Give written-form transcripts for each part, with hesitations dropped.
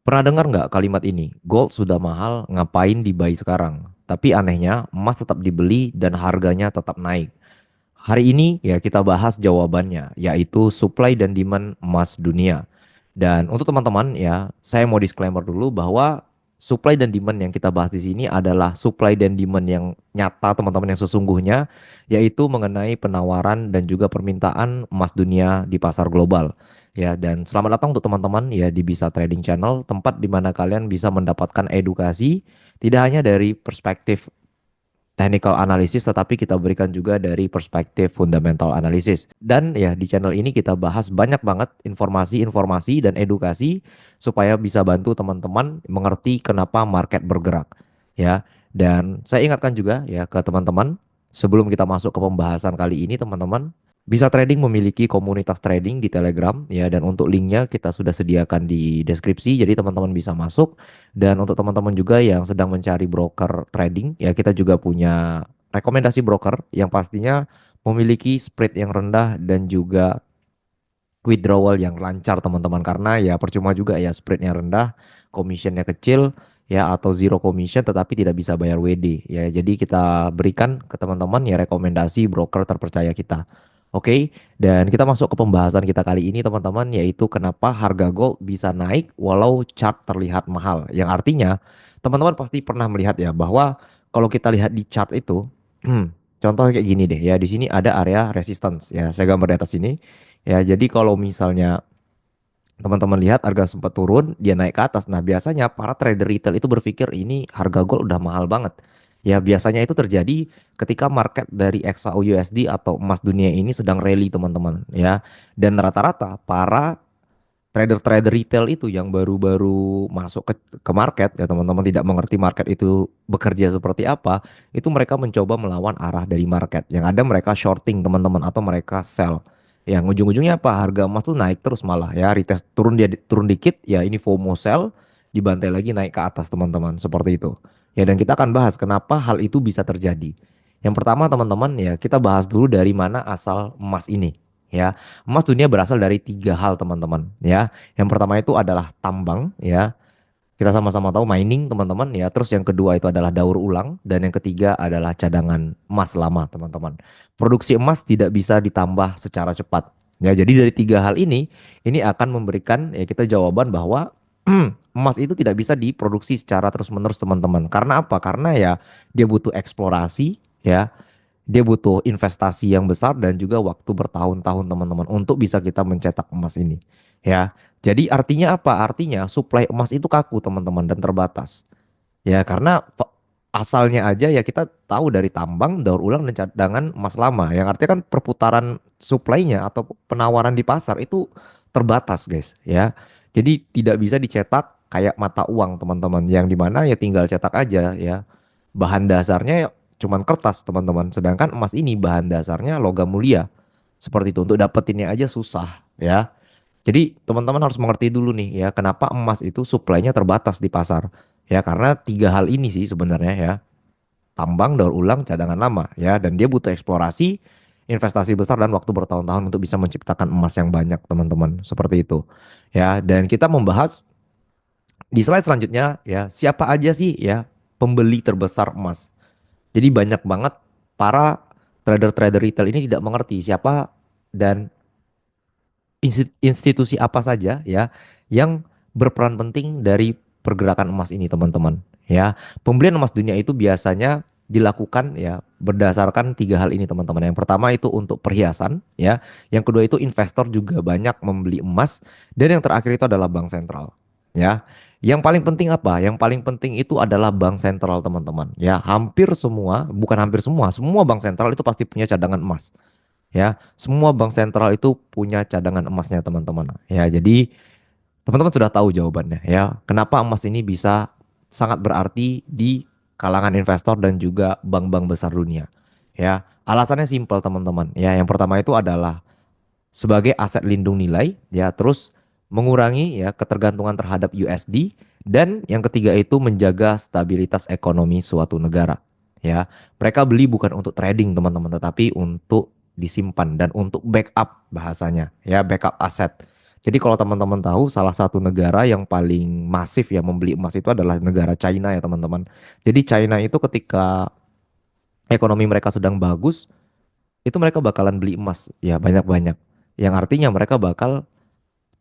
Pernah dengar nggak kalimat ini? Gold sudah mahal, ngapain dibuy sekarang? Tapi anehnya, emas tetap dibeli dan harganya tetap naik. Hari ini ya kita bahas jawabannya, yaitu supply dan demand emas dunia. Dan untuk teman-teman ya, saya mau disclaimer dulu bahwa supply dan demand yang kita bahas di sini adalah supply dan demand yang nyata teman-teman yang sesungguhnya, yaitu mengenai penawaran dan juga permintaan emas dunia di pasar global. Ya, dan selamat datang untuk teman-teman ya di Bisa Trading Channel, tempat di mana kalian bisa mendapatkan edukasi tidak hanya dari perspektif technical analysis, tetapi kita berikan juga dari perspektif fundamental analysis. Dan ya di channel ini kita bahas banyak banget informasi-informasi dan edukasi supaya bisa bantu teman-teman mengerti kenapa market bergerak. Ya, dan saya ingatkan juga ya ke teman-teman sebelum kita masuk ke pembahasan kali ini teman-teman, Bisa Trading memiliki komunitas trading di Telegram ya, dan untuk linknya kita sudah sediakan di deskripsi, jadi teman-teman bisa masuk. Dan untuk teman-teman juga yang sedang mencari broker trading, ya kita juga punya rekomendasi broker yang pastinya memiliki spread yang rendah dan juga withdrawal yang lancar teman-teman. Karena ya percuma juga ya spreadnya rendah, commissionnya kecil ya atau zero commission tetapi tidak bisa bayar WD ya. Jadi kita berikan ke teman-teman ya rekomendasi broker terpercaya kita. Oke, dan kita masuk ke pembahasan kita kali ini teman-teman, yaitu kenapa harga gold bisa naik walau chart terlihat mahal. Yang artinya teman-teman pasti pernah melihat ya bahwa kalau kita lihat di chart itu, contoh kayak gini deh ya, di sini ada area resistance ya. Saya gambar di atas ini. Ya, jadi kalau misalnya teman-teman lihat harga sempat turun, dia naik ke atas. Nah, biasanya para trader retail itu berpikir ini harga gold udah mahal banget. Ya, biasanya itu terjadi ketika market dari XAU USD atau emas dunia ini sedang rally, teman-teman, ya. Dan rata-rata para trader-trader retail itu yang baru-baru masuk ke market, ya teman-teman tidak mengerti market itu bekerja seperti apa, itu mereka mencoba melawan arah dari market. Yang ada mereka shorting teman-teman atau mereka sell. Yang ujung-ujungnya apa? Harga emas tuh naik terus malah ya, retest turun, dia turun dikit ya ini FOMO sell, dibantai lagi naik ke atas teman-teman, seperti itu. Ya, dan kita akan bahas kenapa hal itu bisa terjadi. Yang pertama teman-teman ya, kita bahas dulu dari mana asal emas ini. Ya, emas dunia berasal dari tiga hal teman-teman ya. Yang pertama itu adalah tambang ya. Kita sama-sama tahu mining teman-teman ya. Terus yang kedua itu adalah daur ulang dan yang ketiga adalah cadangan emas lama teman-teman. Produksi emas tidak bisa ditambah secara cepat. Ya, jadi dari tiga hal ini akan memberikan ya kita jawaban bahwa emas itu tidak bisa diproduksi secara terus-menerus teman-teman. Karena apa? Karena ya dia butuh eksplorasi ya, dia butuh investasi yang besar dan juga waktu bertahun-tahun teman-teman untuk bisa kita mencetak emas ini. Ya. Jadi artinya apa? Artinya supply emas itu kaku teman-teman dan terbatas. Ya karena asalnya aja ya kita tahu dari tambang, daur ulang dan cadangan emas lama. Yang artinya kan perputaran supply-nya atau penawaran di pasar itu terbatas, guys, ya. Jadi tidak bisa dicetak kayak mata uang teman-teman yang dimana ya tinggal cetak aja ya. Bahan dasarnya ya cuman kertas teman-teman. Sedangkan emas ini bahan dasarnya logam mulia. Seperti itu, untuk dapetinnya aja susah ya. Jadi teman-teman harus mengerti dulu nih ya, kenapa emas itu suplainya terbatas di pasar. Ya karena tiga hal ini sih sebenarnya ya. Tambang, daur ulang, cadangan lama ya. Dan dia butuh eksplorasi, investasi besar dan waktu bertahun-tahun untuk bisa menciptakan emas yang banyak teman-teman. Seperti itu. Ya, dan kita membahas di slide selanjutnya ya, siapa aja sih ya pembeli terbesar emas. Jadi banyak banget para trader-trader retail ini tidak mengerti siapa dan institusi apa saja ya yang berperan penting dari pergerakan emas ini teman-teman ya. Pembelian emas dunia itu biasanya dilakukan ya berdasarkan tiga hal ini teman-teman. Yang pertama itu untuk perhiasan ya, yang kedua itu investor juga banyak membeli emas, dan yang terakhir itu adalah bank sentral ya. Yang paling penting apa? Yang paling penting itu adalah bank sentral teman-teman ya. Hampir semua, bukan hampir semua, semua bank sentral itu pasti punya cadangan emas. Ya, semua bank sentral itu punya cadangan emasnya teman-teman. Ya, jadi teman-teman sudah tahu jawabannya ya. Kenapa emas ini bisa sangat berarti di kalangan investor dan juga bank-bank besar dunia. Ya, alasannya simpel teman-teman. Ya, yang pertama itu adalah sebagai aset lindung nilai ya, terus mengurangi ya ketergantungan terhadap USD, dan yang ketiga itu menjaga stabilitas ekonomi suatu negara. Ya, mereka beli bukan untuk trading teman-teman, tetapi untuk disimpan dan untuk backup bahasanya ya, backup aset. Jadi kalau teman-teman tahu salah satu negara yang paling masif ya membeli emas itu adalah negara China ya teman-teman. Jadi China itu ketika ekonomi mereka sedang bagus, itu mereka bakalan beli emas ya banyak-banyak. Yang artinya mereka bakal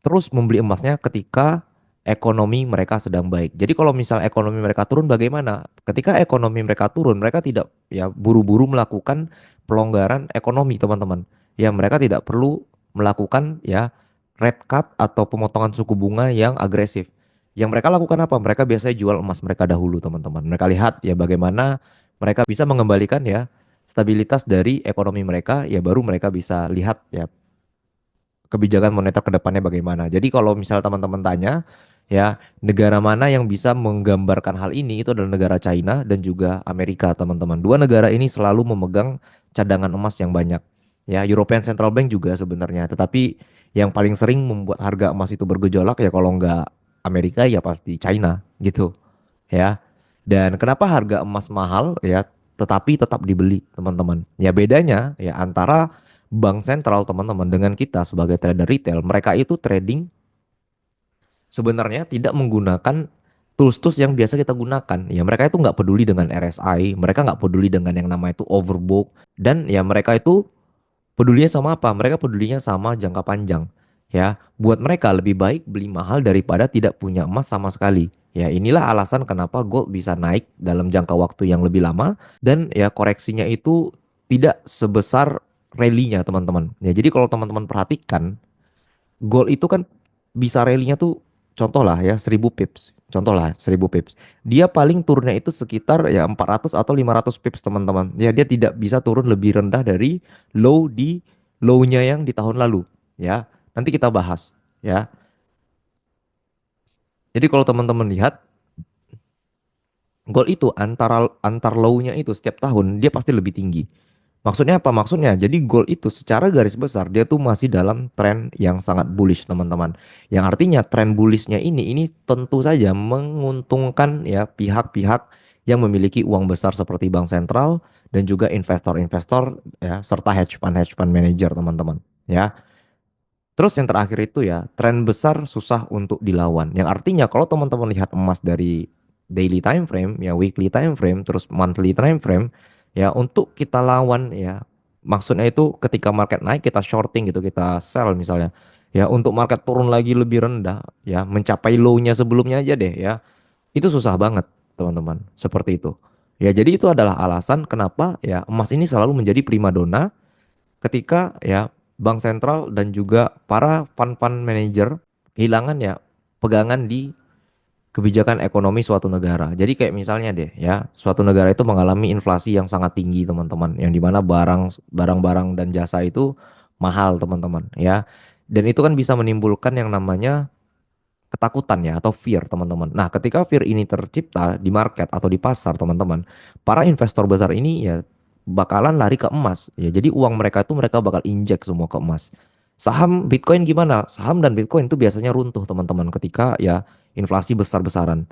terus membeli emasnya ketika ekonomi mereka sedang baik. Jadi kalau misal ekonomi mereka turun bagaimana? Ketika ekonomi mereka turun, mereka tidak ya buru-buru melakukan pelonggaran ekonomi, teman-teman. Ya, mereka tidak perlu melakukan ya rate cut atau pemotongan suku bunga yang agresif. Yang mereka lakukan apa? Mereka biasanya jual emas mereka dahulu, teman-teman. Mereka lihat ya bagaimana mereka bisa mengembalikan ya stabilitas dari ekonomi mereka, ya baru mereka bisa lihat ya kebijakan moneter ke depannya bagaimana. Jadi kalau misal teman-teman tanya, ya negara mana yang bisa menggambarkan hal ini itu adalah negara China dan juga Amerika, teman-teman. Dua negara ini selalu memegang cadangan emas yang banyak. Ya, European Central Bank juga sebenarnya, tetapi yang paling sering membuat harga emas itu bergejolak ya kalau nggak Amerika ya pasti China gitu ya. Dan kenapa harga emas mahal ya, tetapi tetap dibeli teman-teman. Ya bedanya ya antara bank sentral teman-teman dengan kita sebagai trader retail, mereka itu trading sebenarnya tidak menggunakan tools-tools yang biasa kita gunakan. Ya mereka itu nggak peduli dengan RSI, mereka nggak peduli dengan yang namanya itu overbought, dan ya mereka itu pedulinya sama apa? Mereka pedulinya sama jangka panjang. Ya, buat mereka lebih baik beli mahal daripada tidak punya emas sama sekali. Ya, inilah alasan kenapa gold bisa naik dalam jangka waktu yang lebih lama dan ya koreksinya itu tidak sebesar rally-nya, teman-teman. Ya, jadi kalau teman-teman perhatikan, gold itu kan bisa rally-nya tuh contoh lah ya 1000 pips. Contoh lah 1000 pips. Dia paling turunnya itu sekitar ya 400 atau 500 pips, teman-teman. Ya dia tidak bisa turun lebih rendah dari low di low-nya yang di tahun lalu ya. Nanti kita bahas ya. Jadi kalau teman-teman lihat gold itu antara antar low-nya itu setiap tahun dia pasti lebih tinggi. Maksudnya apa? Maksudnya jadi gold itu secara garis besar dia tuh masih dalam tren yang sangat bullish, teman-teman. Yang artinya tren bullishnya ini tentu saja menguntungkan ya pihak-pihak yang memiliki uang besar seperti bank sentral dan juga investor-investor ya serta hedge fund manager, teman-teman. Ya. Terus yang terakhir itu ya, tren besar susah untuk dilawan. Yang artinya kalau teman-teman lihat emas dari daily time frame, ya weekly time frame, terus monthly time frame, ya untuk kita lawan ya, maksudnya itu ketika market naik kita shorting gitu, kita sell misalnya. Ya untuk market turun lagi lebih rendah, ya mencapai low-nya sebelumnya aja deh ya, itu susah banget teman-teman. Seperti itu. Ya jadi itu adalah alasan kenapa ya emas ini selalu menjadi primadona ketika ya bank sentral dan juga para fund-fund manager kehilangan ya pegangan di kebijakan ekonomi suatu negara. Jadi kayak misalnya deh ya, suatu negara itu mengalami inflasi yang sangat tinggi, teman-teman, yang dimana barang-barang dan jasa itu mahal, teman-teman, ya. Dan itu kan bisa menimbulkan yang namanya ketakutan ya atau fear, teman-teman. Nah, ketika fear ini tercipta di market atau di pasar, teman-teman, para investor besar ini ya bakalan lari ke emas. Ya, jadi uang mereka itu mereka bakal injek semua ke emas. Saham Bitcoin gimana? Saham dan Bitcoin itu biasanya runtuh, teman-teman, ketika ya inflasi besar-besaran.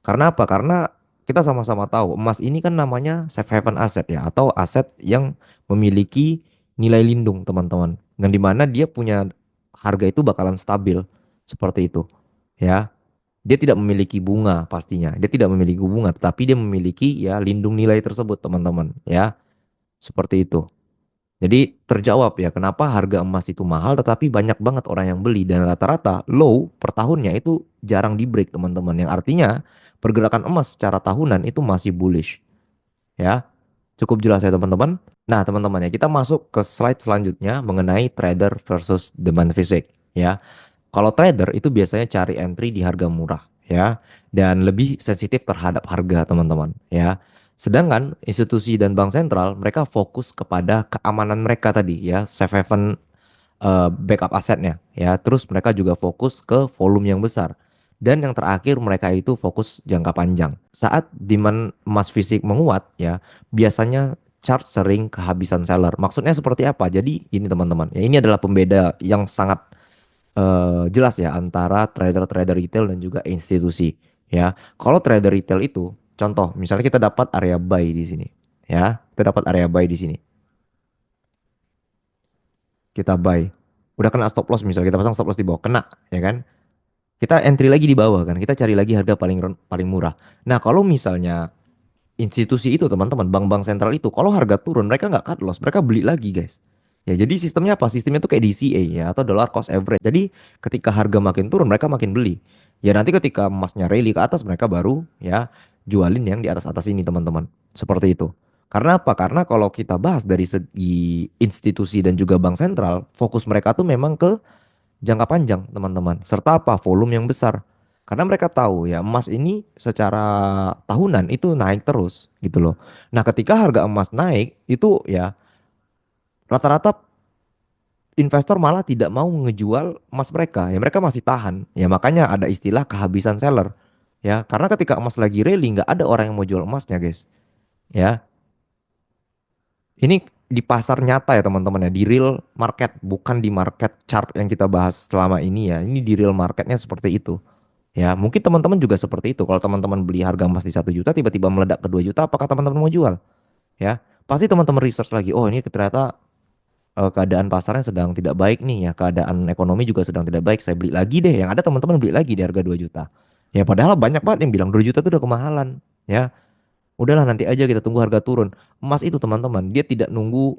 Karena apa? Karena kita sama-sama tahu emas ini kan namanya safe haven asset ya atau aset yang memiliki nilai lindung, teman-teman. Dan di mana dia punya harga itu bakalan stabil seperti itu. Ya, dia tidak memiliki bunga pastinya. Dia tidak memiliki bunga, tetapi dia memiliki ya lindung nilai tersebut, teman-teman. Ya, seperti itu. Jadi terjawab ya kenapa harga emas itu mahal tetapi banyak banget orang yang beli dan rata-rata low per tahunnya itu jarang di break, teman-teman. Yang artinya pergerakan emas secara tahunan itu masih bullish ya. Cukup jelas ya teman-teman. Nah, teman-teman ya kita masuk ke slide selanjutnya mengenai trader versus demand fisik ya. Kalau trader itu biasanya cari entry di harga murah ya dan lebih sensitif terhadap harga, teman-teman ya. Sedangkan institusi dan bank sentral mereka fokus kepada keamanan mereka tadi ya, safe haven backup asetnya ya. Terus mereka juga fokus ke volume yang besar. Dan yang terakhir mereka itu fokus jangka panjang. Saat demand emas fisik menguat ya, biasanya chart sering kehabisan seller. Maksudnya seperti apa? Jadi ini teman-teman, ya ini adalah pembeda yang sangat jelas ya antara trader-trader retail dan juga institusi ya. Kalau trader retail itu contoh misalnya kita dapat area buy di sini ya. Kita dapat area buy di sini. Kita buy. Udah kena stop loss, misalnya kita pasang stop loss di bawah, kena, ya kan? Kita entry lagi di bawah kan, kita cari lagi harga paling murah. Nah, kalau misalnya institusi itu teman-teman, bank-bank sentral itu, kalau harga turun mereka nggak cut loss, mereka beli lagi guys. Ya jadi sistemnya apa? Sistemnya tuh kayak DCA ya, atau dollar cost average. Jadi ketika harga makin turun mereka makin beli. Ya nanti ketika emasnya rally ke atas mereka baru ya jualin yang di atas-atas ini teman-teman. Seperti itu. Karena apa? Karena kalau kita bahas dari segi institusi dan juga bank sentral, fokus mereka tuh memang ke jangka panjang, teman-teman. Serta apa? Volume yang besar. Karena mereka tahu ya emas ini secara tahunan itu naik terus gitu loh. Nah, ketika harga emas naik itu ya rata-rata investor malah tidak mau ngejual emas mereka. Ya mereka masih tahan. Ya makanya ada istilah kehabisan seller. Ya, karena ketika emas lagi rally nggak ada orang yang mau jual emasnya, guys. Ya, ini di pasar nyata ya teman-teman ya, di real market, bukan di market chart yang kita bahas selama ini ya. Ini di real marketnya seperti itu. Ya, mungkin teman-teman juga seperti itu. Kalau teman-teman beli harga emas di 1 juta, tiba-tiba meledak ke 2 juta, apakah teman-teman mau jual? Ya, pasti teman-teman research lagi. Oh, ini ternyata keadaan pasarnya sedang tidak baik nih ya. Keadaan ekonomi juga sedang tidak baik. Saya beli lagi deh. Yang ada teman-teman beli lagi di harga 2 juta. Ya, padahal banyak banget yang bilang 2 juta itu udah kemahalan. Ya, udahlah nanti aja kita tunggu harga turun. Emas itu teman-teman, dia tidak nunggu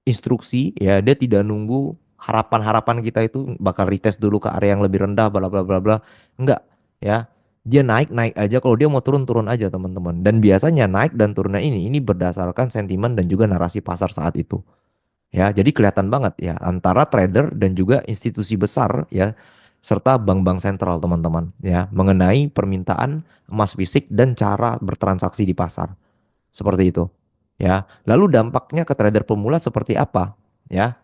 instruksi ya, dia tidak nunggu harapan-harapan kita itu bakal retest dulu ke area yang lebih rendah bla bla bla bla. Enggak, ya. Dia naik aja, kalau dia mau turun turun aja teman-teman. Dan biasanya naik dan turunnya ini berdasarkan sentimen dan juga narasi pasar saat itu. Ya, jadi kelihatan banget ya antara trader dan juga institusi besar ya serta bank-bank sentral teman-teman ya mengenai permintaan emas fisik dan cara bertransaksi di pasar. Seperti itu. Ya. Lalu dampaknya ke trader pemula seperti apa? Ya.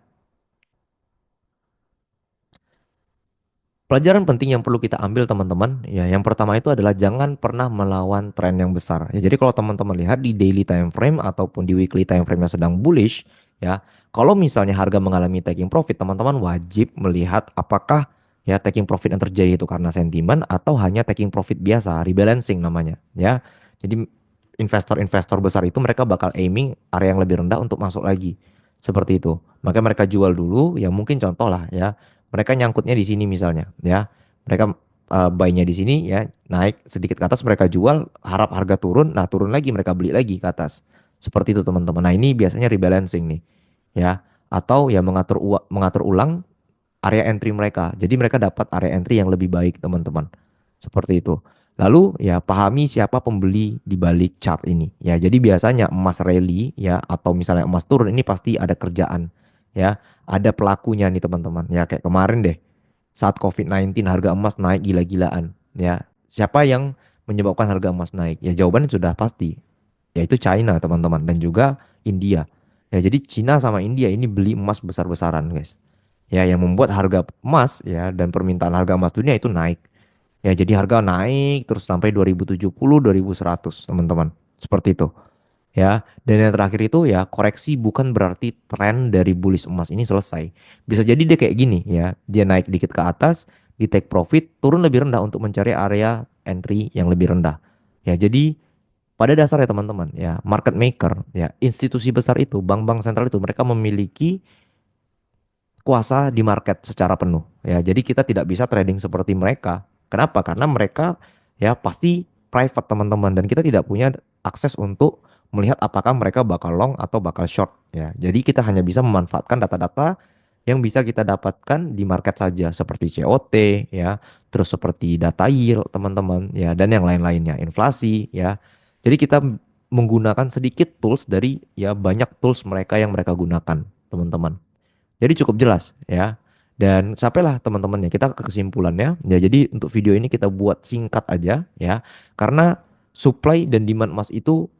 Pelajaran penting yang perlu kita ambil teman-teman, ya yang pertama itu adalah jangan pernah melawan tren yang besar. Ya, jadi kalau teman-teman lihat di daily time frame ataupun di weekly time frame yang sedang bullish, ya kalau misalnya harga mengalami taking profit, teman-teman wajib melihat apakah ya taking profit yang terjadi itu karena sentimen atau hanya taking profit biasa, rebalancing namanya, ya. Jadi investor-investor besar itu mereka bakal aiming area yang lebih rendah untuk masuk lagi. Seperti itu. Maka mereka jual dulu, ya mungkin contoh lah ya mereka nyangkutnya di sini misalnya ya mereka buy-nya di sini ya naik sedikit ke atas mereka jual harap harga turun, nah turun lagi mereka beli lagi ke atas seperti itu teman-teman. Nah ini biasanya rebalancing nih ya atau ya mengatur ulang area entry mereka jadi mereka dapat area entry yang lebih baik teman-teman seperti itu. Lalu ya pahami siapa pembeli di balik chart ini ya, jadi biasanya emas rally ya atau misalnya emas turun ini pasti ada kerjaan ya, ada pelakunya nih teman-teman. Ya kayak kemarin deh saat COVID-19 harga emas naik gila-gilaan. Ya, siapa yang menyebabkan harga emas naik? Ya jawabannya sudah pasti, yaitu China teman-teman dan juga India. Ya jadi China sama India ini beli emas besar-besaran guys. Ya yang membuat harga emas ya dan permintaan harga emas dunia itu naik. Ya jadi harga naik terus sampai 2070, 2100 teman-teman. Seperti itu. Ya, dan yang terakhir itu ya koreksi bukan berarti tren dari bullish emas ini selesai. Bisa jadi dia kayak gini ya, dia naik dikit ke atas, di take profit, turun lebih rendah untuk mencari area entry yang lebih rendah. Ya, jadi pada dasarnya teman-teman ya, market maker ya, institusi besar itu, bank-bank sentral itu mereka memiliki kuasa di market secara penuh ya. Jadi kita tidak bisa trading seperti mereka. Kenapa? Karena mereka ya pasti private teman-teman dan kita tidak punya akses untuk melihat apakah mereka bakal long atau bakal short ya. Jadi kita hanya bisa memanfaatkan data-data yang bisa kita dapatkan di market saja seperti COT ya, terus seperti data yield teman-teman ya dan yang lain-lainnya, inflasi ya. Jadi kita menggunakan sedikit tools dari ya banyak tools mereka yang mereka gunakan, teman-teman. Jadi cukup jelas ya. Dan sampailah teman-teman ya kita ke kesimpulannya. Ya jadi untuk video ini kita buat singkat aja ya. Karena supply dan demand emas itu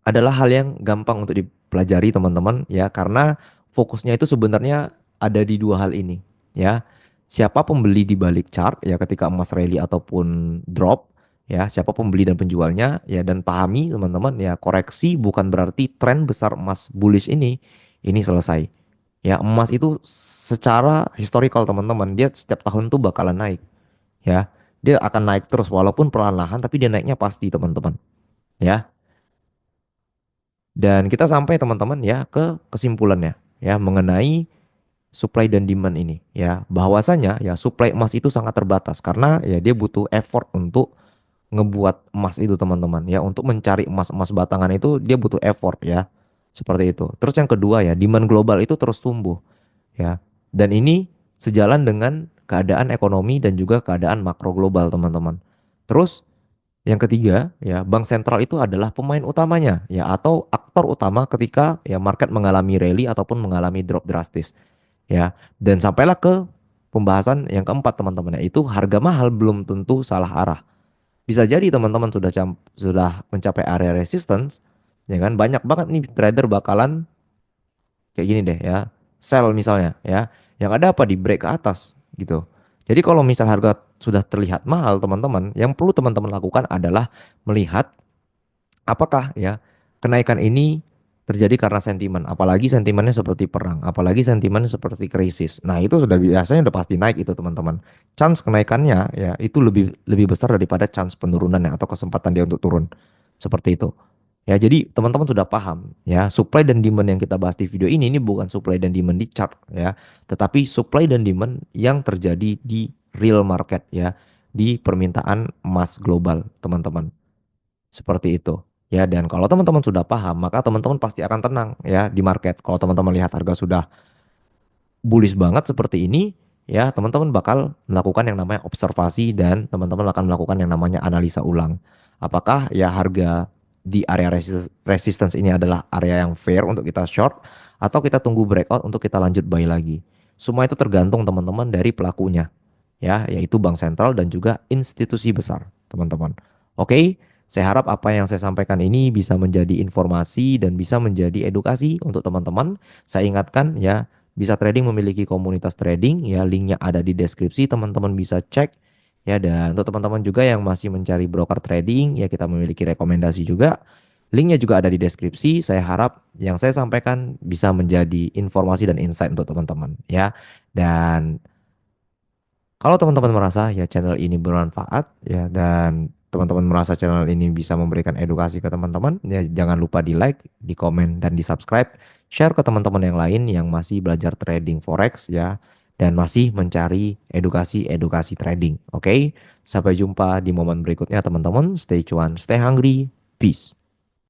adalah hal yang gampang untuk dipelajari teman-teman ya karena fokusnya itu sebenarnya ada di dua hal ini ya. Siapa pembeli di balik chart ya ketika emas rally ataupun drop ya, siapa pembeli dan penjualnya ya dan pahami teman-teman ya koreksi bukan berarti tren besar emas bullish ini selesai. Ya, emas itu secara historical teman-teman, dia setiap tahun tuh bakalan naik. Ya, dia akan naik terus walaupun perlahan-lahan, tapi dia naiknya pasti teman-teman. Ya, dan kita sampai teman-teman ya ke kesimpulannya ya mengenai supply dan demand ini ya. Bahwasanya ya supply emas itu sangat terbatas karena ya dia butuh effort untuk ngebuat emas itu teman-teman ya, untuk mencari emas-emas batangan itu dia butuh effort ya. Seperti itu. Terus yang kedua ya, demand global itu terus tumbuh ya. Dan ini sejalan dengan keadaan ekonomi dan juga keadaan makro global, teman-teman. Terus yang ketiga ya, bank sentral itu adalah pemain utamanya ya, atau aktor utama ketika ya market mengalami rally ataupun mengalami drop drastis ya. Dan sampailah ke pembahasan yang keempat teman-teman, yaitu harga mahal belum tentu salah arah. Bisa jadi teman-teman sudah mencapai area resistance ya kan, banyak banget nih trader bakalan kayak gini deh ya, sell misalnya ya, yang ada apa, di break ke atas gitu. Jadi kalau misal harga sudah terlihat mahal teman-teman, yang perlu teman-teman lakukan adalah melihat apakah ya kenaikan ini terjadi karena sentimen, apalagi sentimennya seperti perang, apalagi sentimennya seperti krisis. Nah, itu sudah biasanya udah pasti naik itu teman-teman. Chance kenaikannya ya itu lebih lebih besar daripada chance penurunannya atau kesempatan dia untuk turun. Seperti itu. Ya, jadi teman-teman sudah paham ya, supply dan demand yang kita bahas di video ini bukan supply dan demand di chart ya, tetapi supply dan demand yang terjadi di real market ya, di permintaan emas global, teman-teman. Seperti itu. Ya, dan kalau teman-teman sudah paham, maka teman-teman pasti akan tenang ya di market. Kalau teman-teman lihat harga sudah bullish banget seperti ini, ya teman-teman bakal melakukan yang namanya observasi dan teman-teman akan melakukan yang namanya analisa ulang. Apakah ya harga di area resistance ini adalah area yang fair untuk kita short atau kita tunggu breakout untuk kita lanjut buy lagi. Semua itu tergantung teman-teman dari pelakunya ya, yaitu bank sentral dan juga institusi besar, teman-teman. Oke, saya harap apa yang saya sampaikan ini bisa menjadi informasi dan bisa menjadi edukasi untuk teman-teman. Saya ingatkan ya, bisa Trading memiliki komunitas trading ya, linknya ada di deskripsi, teman-teman bisa cek ya. Dan untuk teman-teman juga yang masih mencari broker trading ya, kita memiliki rekomendasi juga. Linknya juga ada di deskripsi. Saya harap yang saya sampaikan bisa menjadi informasi dan insight untuk teman-teman ya. Dan kalau teman-teman merasa ya channel ini bermanfaat ya, dan teman-teman merasa channel ini bisa memberikan edukasi ke teman-teman ya, jangan lupa di like, di komen, dan di subscribe. Share ke teman-teman yang lain yang masih belajar trading forex ya, dan masih mencari edukasi-edukasi trading. Oke, sampai jumpa di momen berikutnya teman-teman. Stay cuan, stay hungry, peace.